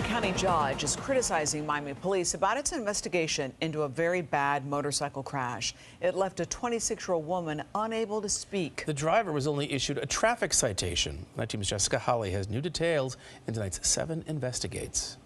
County judge is criticizing Miami police about its investigation into a very bad motorcycle crash. It left a 26-year-old woman unable to speak. The driver was only issued a traffic citation. My team's Jessica Holly has new details in tonight's 7 Investigates.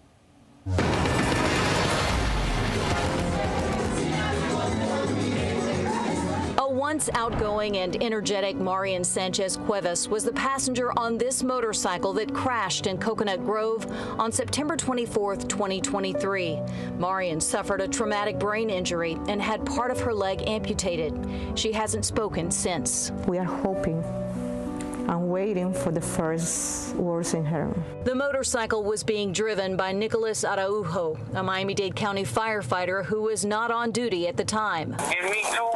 Once outgoing and energetic Marian Sanchez Cuevas was the passenger on this motorcycle that crashed in Coconut Grove on September 24, 2023. Marian suffered a traumatic brain injury and had part of her leg amputated. She hasn't spoken since. We are hoping and waiting for the first words in her. The motorcycle was being driven by Nicholas Araujo, a Miami-Dade County firefighter who was not on duty at the time. Give me 2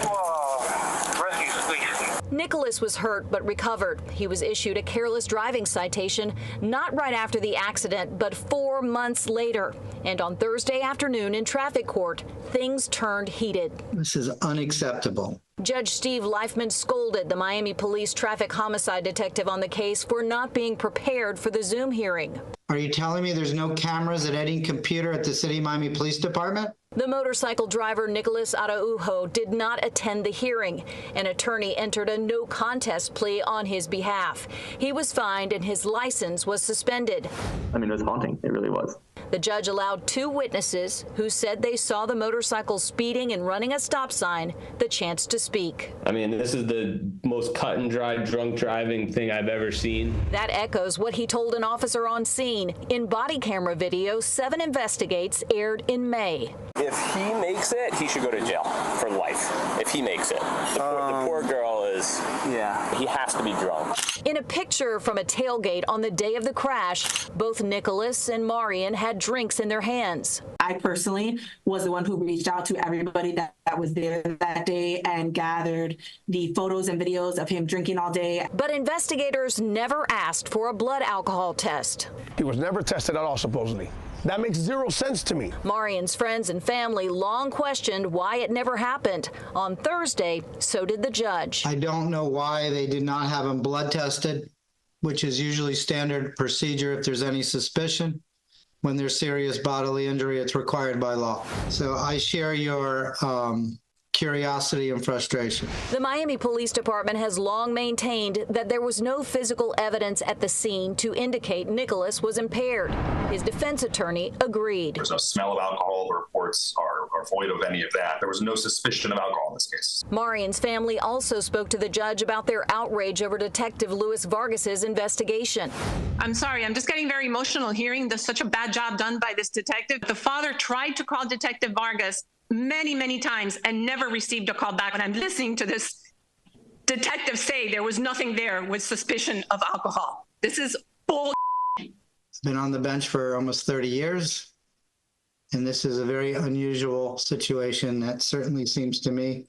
rescues, please. Nicholas was hurt but recovered. He was issued a careless driving citation not right after the accident, but 4 months later. And on Thursday afternoon in traffic court, things turned heated. This is unacceptable. Judge Steve Leifman scolded the Miami Police traffic homicide detective on the case for not being prepared for the Zoom hearing. Are you telling me there's no cameras at any computer at the City of Miami Police Department? The motorcycle driver, Nicholas Araujo, did not attend the hearing. An attorney entered a no contest plea on his behalf. He was fined and his license was suspended. I mean, it was haunting. It really was. The judge allowed 2 witnesses who said they saw the motorcycle speeding and running a stop sign the chance to speak. I mean, this is the most cut and dry drunk driving thing I've ever seen. That echoes what he told an officer on scene in body camera video 7 Investigates aired in May. If he makes it, he should go to jail for life. If he makes it. The poor girl is, he has to be drunk. In a picture from a tailgate on the day of the crash, both Nicholas and Marian had drinks in their hands. I personally was the one who reached out to everybody that was there that day and gathered the photos and videos of him drinking all day. But investigators never asked for a blood alcohol test. He was never tested at all, supposedly. That makes 0 sense to me. Marian's friends and family long questioned why it never happened. On Thursday, so did the judge. I don't know why they did not have him blood tested, which is usually standard procedure if there's any suspicion. When there's serious bodily injury, it's required by law. So I share your curiosity and frustration. The Miami Police Department has long maintained that there was no physical evidence at the scene to indicate Nicholas was impaired. His defense attorney agreed. There's no smell of alcohol. The reports are void of any of that. There was no suspicion of alcohol in this case. Marian's family also spoke to the judge about their outrage over Detective Luis Vargas's investigation. I'm sorry, I'm just getting very emotional hearing such a bad job done by this detective. The father tried to call Detective Vargas many times and never received a call back. When I'm listening to this detective say there was nothing there with suspicion of alcohol. This is bull. It's been on the bench for almost 30 years, and this is a very unusual situation that certainly seems to me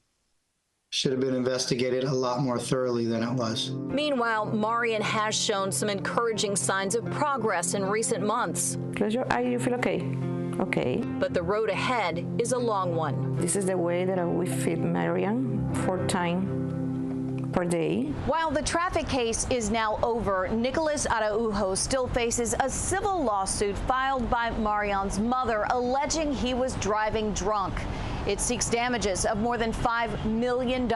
should have been investigated a lot more thoroughly than it was. Meanwhile, Marian has shown some encouraging signs of progress in recent months. Close your eye, you feel okay? Okay. But the road ahead is a long one. This is the way that we feed Marian 4 times per day. While the traffic case is now over, Nicholas Araujo still faces a civil lawsuit filed by Marian's mother alleging he was driving drunk. It seeks damages of more than $5 million.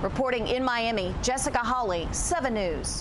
Reporting in Miami, Jessica Holly, 7 News.